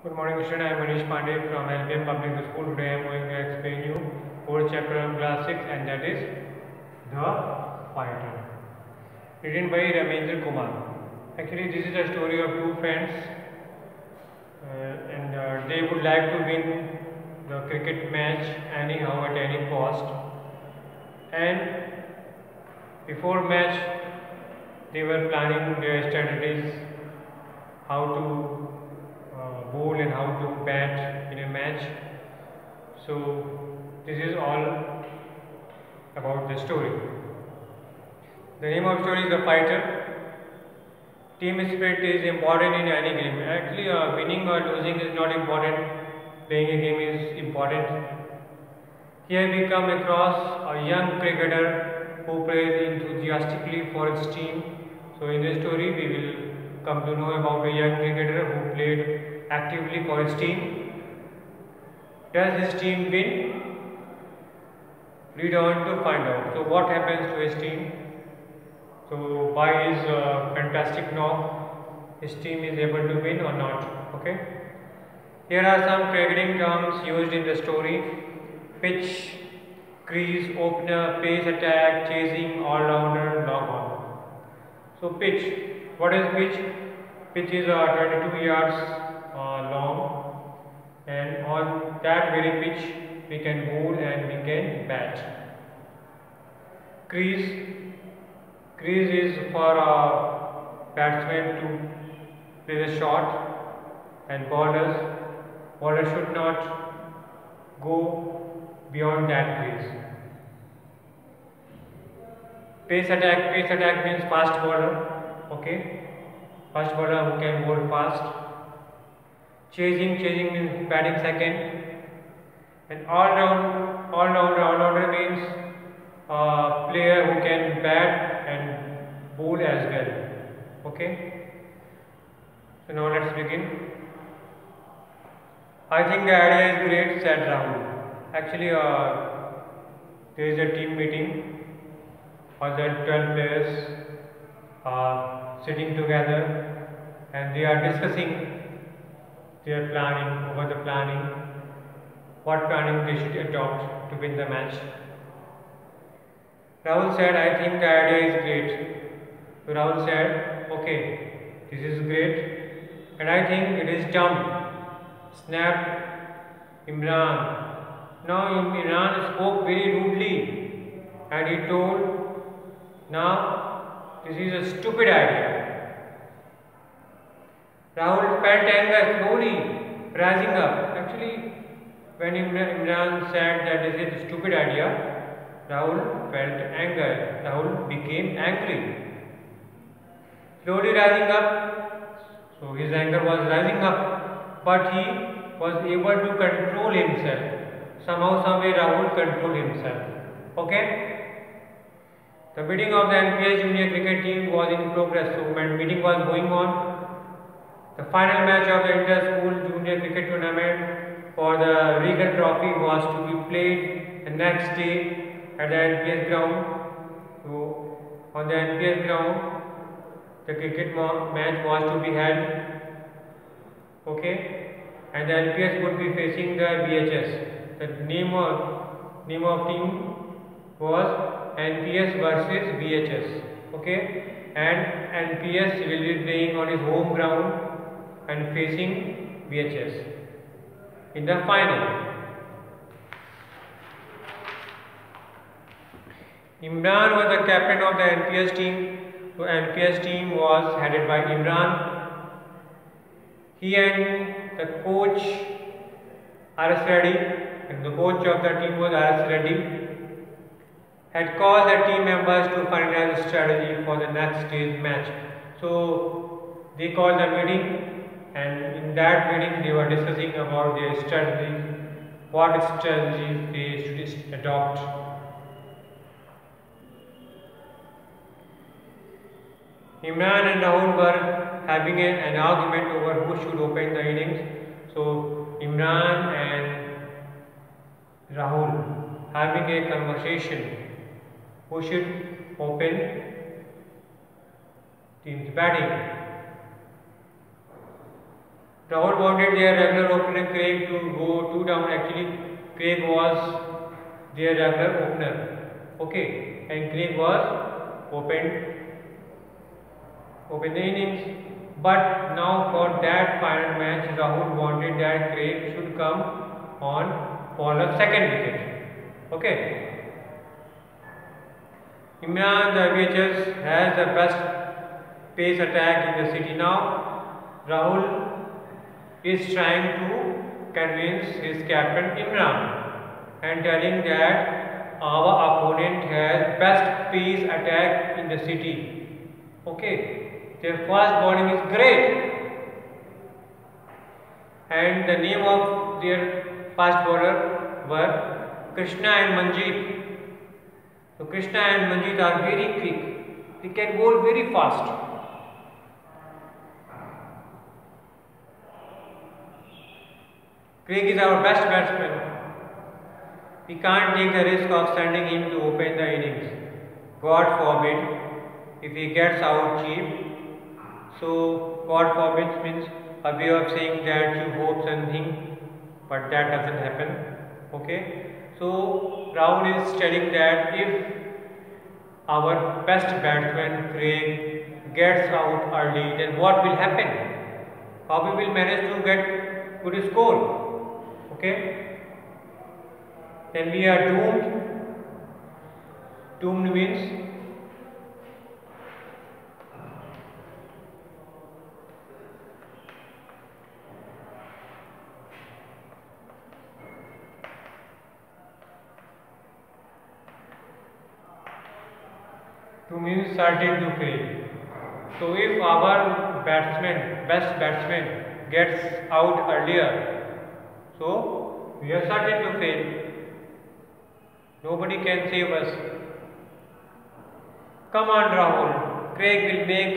Good morning, student. I am Manish Pandey from LPM Public School. Today I am going to explain you fourth chapter of class 6, and that is The Fighter, written by Ramendra Kumar. Actually, this is a story of two friends, and they would like to win the cricket match anyhow at any cost. And before match, they were planning their strategies, how to bowl and how to bat in a match. So this is all about the story. The name of the story is The Fighter. Team spirit is important in any game. Actually, winning or losing is not important. Playing a game is important. Here we come across a young cricketer who plays enthusiastically for his team. So in this story, we will come to know about a young cricketer who played actively for his team. Does his team win? Read on to find out. So what happens to his team? So by his fantastic knock, his team is able to win or not. Okay. Here are some cricketing terms used in the story: pitch, crease, opener, pace attack, chasing, all-rounder, log on. So pitch. What is pitch? Pitch is 22 yards long, and on that very pitch we can bowl and we can bat. Crease. Crease is for a batsman to play the shot, and bowlers should not go beyond that crease. Pace attack means fast bowler. Okay, fast bowler who can bowl fast. Chasing means batting second. And all-rounder means a player who can bat and bowl as well. Okay. So now let's begin. I think the idea is great, said Rahul. Actually, there is a team meeting. All the 12 players are sitting together and they are discussing their planning, what planning they should adopt to win the match. Rahul said, I think the idea is great. So Rahul said, okay, this is great, and I think it is dumb, snapped Imran. Now Imran spoke very rudely and he told, now this is a stupid idea. Rahul felt anger slowly rising up. Actually, when Imran said that this is a stupid idea, Rahul felt anger. Rahul became angry. Slowly rising up, so his anger was rising up, but he was able to control himself. Somehow, some way Rahul controlled himself. Okay? The meeting of the NPS junior cricket team was in progress. So when meeting was going on, the final match of the inter-school junior cricket tournament for the Regal Trophy was to be played the next day at the NPS ground. So on the NPS ground, the cricket match was to be held. Okay, and the NPS would be facing the VHS. The name of team was NPS versus VHS. Okay, and NPS will be playing on his home ground and facing VHS in the final. Imran was the captain of the NPS team. So NPS team was headed by Imran. He and the coach RS Reddy, and the coach of the team was RS Reddy, had called the team members to finalize a strategy for the next day's match. So they called the meeting, and in that meeting they were discussing about their strategy, what strategies they should adopt. Imran and Rahul were having an argument over who should open the innings. So Imran and Rahul having a conversation, who should open team's batting. Rahul wanted their regular opener Craig to go 2 down. Actually, Craig was their regular opener. Okay, and Craig was open the innings. But now for that final match, Rahul wanted that Craig should come on ball of second wicket. Okay. Imran, the VHS, has the best pace attack in the city now. Rahul is trying to convince his captain Imran and telling that our opponent has best pace attack in the city. Okay. Their fast bowling is great, and the name of their fast bowler were Krishna and Manjeet. So Krishna and Manjeet are very quick; they can bowl very fast. Craig is our best batsman. We can't take the risk of sending him to open the innings. God forbid if he gets out cheap. So, God forbid means a way of saying that you hope something, but that doesn't happen. Okay. So, Rahul is telling that if our best batsman Craig gets out early, then what will happen? How we will manage to get good score? Okay. Then we are doomed. Doomed means certain to fail. So if our best batsman gets out earlier, so we are certain to fail. Nobody can save us. Come on, Rahul. Craig will make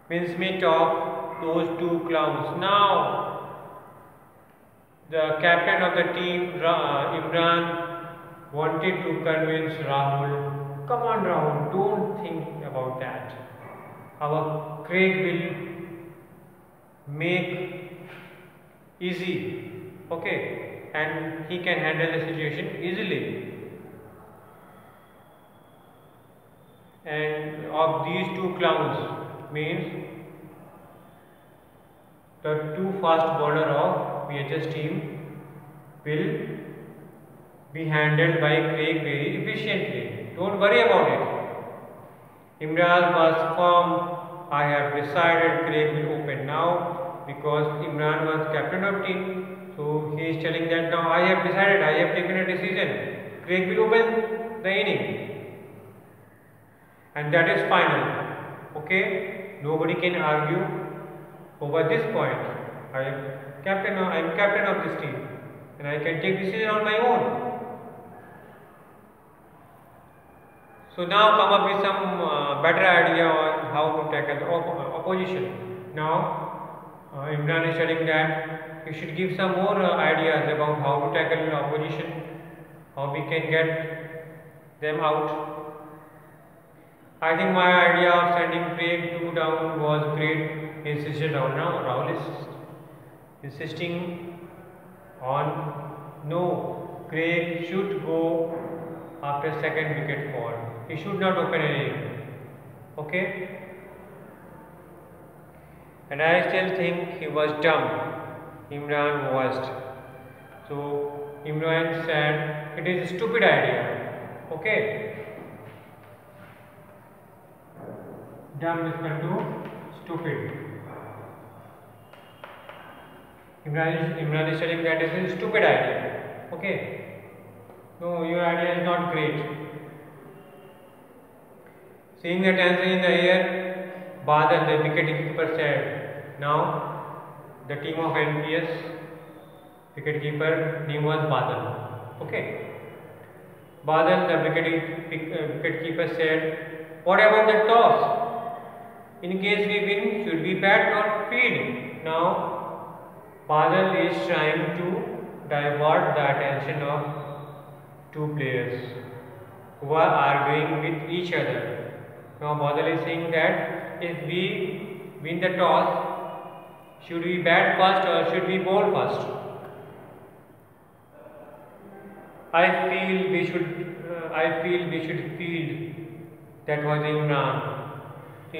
mincemeat of those two clowns. Now, the captain of the team, Imran, wanted to convince Rahul. Come on, Rahul, don't think about that. Our Craig will make easy, okay, and he can handle the situation easily. And of these two clowns means the two fast bowler of VHS team will be handled by Craig very efficiently. Don't worry about it. Imran was firm. I have decided Craig will open now because Imran was captain of team. So he is telling that now I have decided, I have taken a decision. Craig will open the inning. And that is final. Okay? Nobody can argue over this point. I am captain of this team. And I can take decision on my own. So now come up with some better idea on how to tackle the opposition. Now Imran is telling that we should give some more ideas about how to tackle the opposition, how we can get them out. I think my idea of sending Craig 2 down was great. He insisted on now. Rahul is insisting on no. Craig should go after second wicket fall. He should not open any. Okay? And I still think he was dumb. Imran was. So Imran said it is a stupid idea. Okay? Dumb is equal to stupid. Imran is telling that it is a stupid idea. Okay? No, your idea is not great. Seeing the tension in the air, Badal, the wicket-keeper, said, now the team of NPS wicket-keeper name was Badal. Okay. Badal, the wicket-keeper, said, what about the toss? In case we win, should we bat or field? Now, Badal is trying to divert the attention of two players who are arguing with each other. Now Badal is saying that if we win the toss, Should we bat first or should we bowl first? I feel we should. I feel we should field. That was Imran.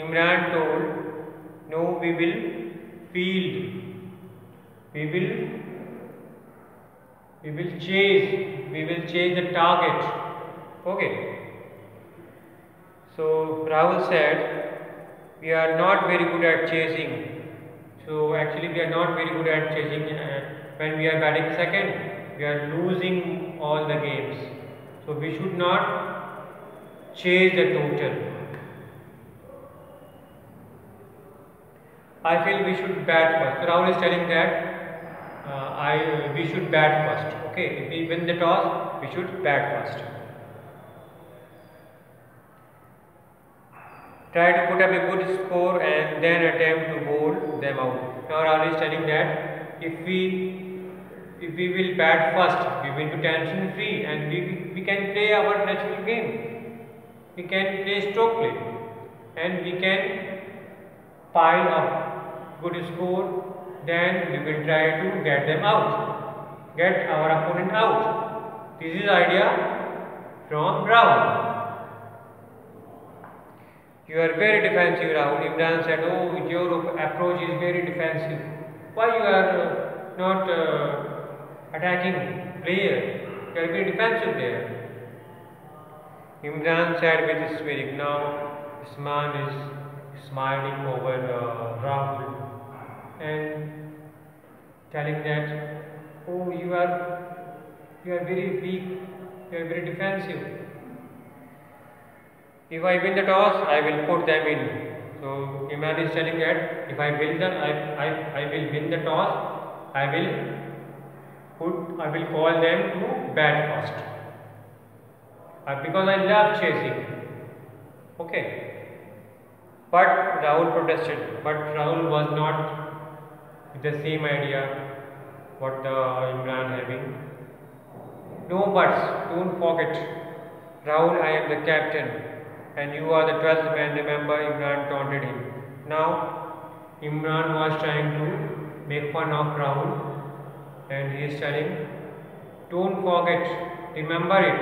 Imran told, "No, we will field. We will. We will chase. We will chase the target." Okay. So Rahul said, "We are not very good at chasing." So actually, we are not very good at chasing. When we are batting second, we are losing all the games. So we should not chase the total. I feel we should bat first. So Rahul is telling that we should bat first. Okay, if we win the toss, we should bat first. Try to put up a good score and then attempt to bowl them out. Now Rahul is telling that if we will bat first, we will be tension free and we can play our natural game. We can play stroke play and we can pile up good score. Then we will try to get them out, get our opponent out. This is idea from Rahul. You are very defensive, Rahul. Imran said, "Oh, your approach is very defensive. Why you are not attacking player? You are very defensive there." Imran said with his spirit. Now Usman is smiling over Rahul and telling that, "Oh, you are very weak. You are very defensive. If I win the toss, I will put them in." So Imran is telling that if I win the toss, I will call them to bat first. Because I love chasing. Okay. But Rahul protested. But Rahul was not with the same idea what the Imran having. No buts, don't forget. Rahul, I am the captain. And you are the 12th man, remember, Imran taunted him. Now, Imran was trying to make fun of Rahul and he is telling, "Don't forget, remember it,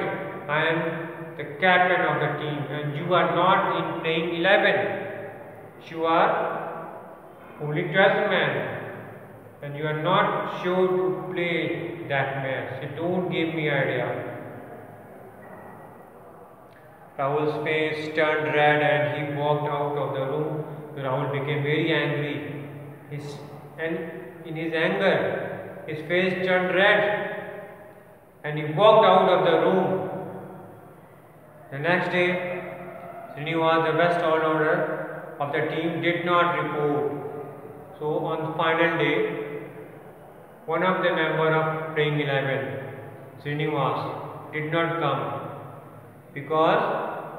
I am the captain of the team and you are not in playing 11. You are only 12th man and you are not sure to play that match. So don't give me idea." Rahul's face turned red and he walked out of the room. Rahul became very angry. And in his anger, his face turned red and he walked out of the room. The next day, Srinivas, the best all-rounder of the team, did not report. So on the final day, one of the members of playing 11, Srinivas, did not come because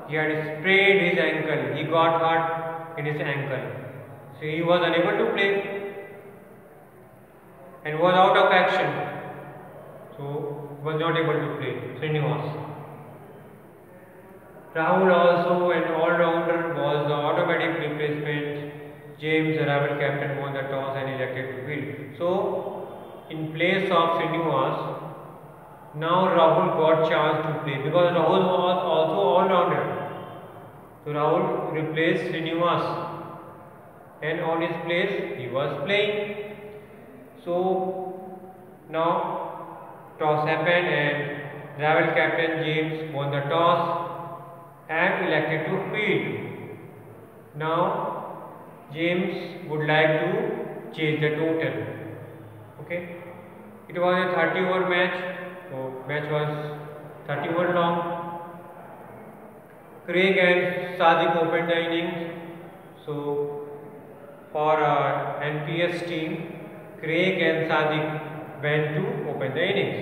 he had sprained his ankle. He got hurt in his ankle. So he was unable to play and was out of action. So was not able to play. Srinivas. Rahul, also an all-rounder, was the automatic replacement. James, the rival captain, won the toss and elected to field. So in place of Srinivas, now Rahul got chance to play because Rahul was also all-rounder. So Rahul replaced Srinivas and on his place he was playing. So now toss happened and rival captain James won the toss and elected to field. Now James would like to chase the total. Okay. It was a 30-over match. So match was 30 over long. Craig and Sadiq opened the innings. So for NPS team, Craig and Sadiq went to open the innings.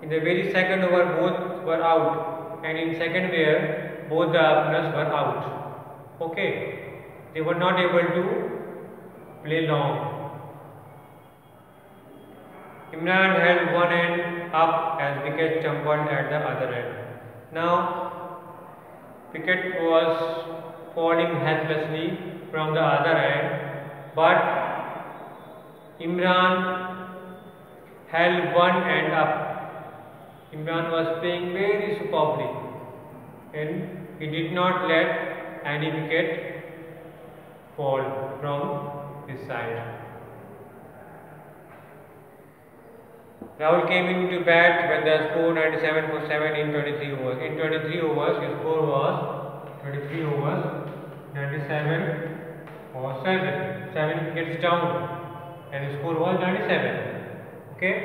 In the very second over, both were out, and in second over, both the openers were out. Okay, they were not able to play long. Imran held one end up as wicket tumbled at the other end. Now, wicket was falling helplessly from the other end but Imran held one end up. Imran was playing very superbly and he did not let any wicket fall from his side. Rahul came into bat when the score 97 for 7 in 23 overs. In 23 overs, his score was 23 overs, 97 for 7. 7 wickets down, and his score was 97. Okay,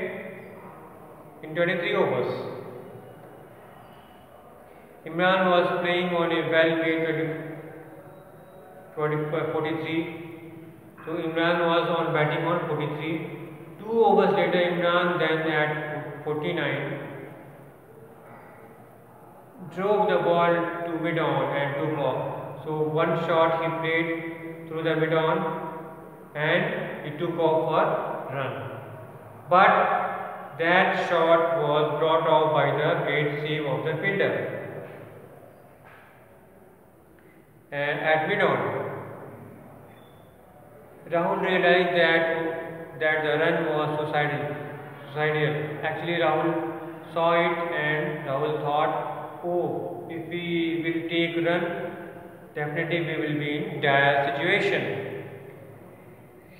in 23 overs. Imran was playing on a well-made 43. So Imran was on batting on 43. 2 overs later, Imran then at 49 drove the ball to mid-on and took off. So one shot he played through the mid-on and he took off for run. But that shot was brought off by the great save of the fielder. And at mid-on, Rahul realized that the run was suicidal. Actually, Rahul saw it and Rahul thought, oh, if we will take run, definitely we will be in dire situation.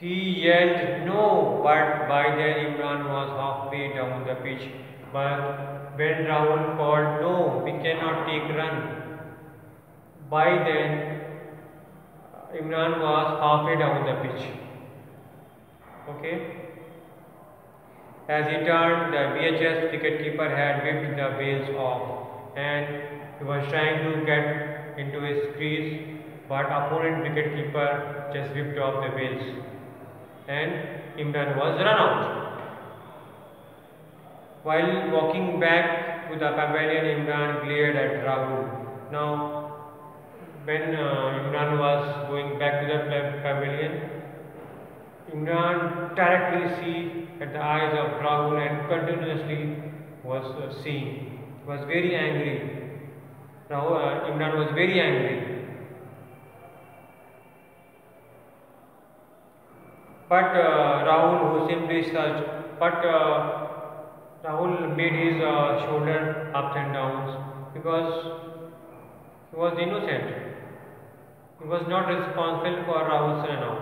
He yelled no, but by then Imran was halfway down the pitch. But when Rahul called no, we cannot take run, by then Imran was halfway down the pitch. Okay. As he turned, the VHS wicketkeeper had whipped the bails off and he was trying to get into his crease, but opponent wicketkeeper just whipped off the bails and Imran was run out. While walking back to the pavilion, Imran glared at Rahul. Now, when Imran was going back to the pavilion, Imran directly see at the eyes of Rahul and continuously was seeing. He was very angry. Imran was very angry. But Rahul, who simply searched, Rahul made his shoulder ups and downs because he was innocent. He was not responsible for Rahul's run out.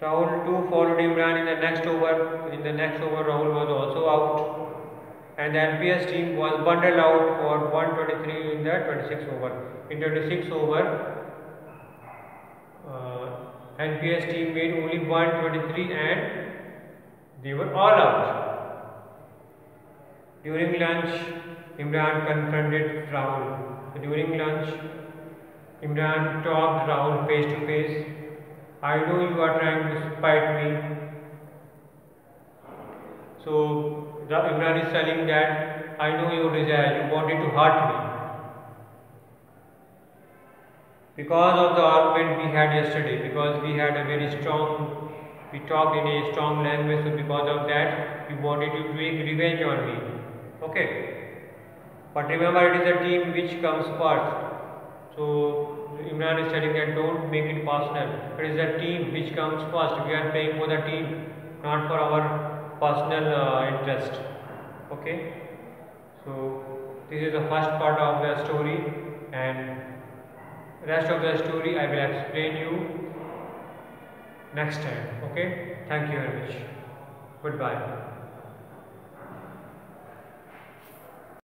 Rahul too followed Imran in the next over. In the next over, Rahul was also out, and the NPS team was bundled out for 123 in the 26th over. In 26th over, NPS team made only 123 and they were all out. During lunch, Imran confronted Rahul. During lunch, Imran talked Rahul face to face. I know you are trying to spite me. So Imran is telling that I know your desire, you wanted to hurt me. Because of the argument we had yesterday, because we had a very strong, we talked in a strong language, so because of that, you wanted to take revenge on me. Okay. But remember, it is a team which comes first. So Imran is telling that don't make it personal. It is a team which comes first. We are playing for the team, not for our personal interest. Okay. So this is the first part of the story, and rest of the story I will explain you next time. Okay. Thank you very much. Goodbye.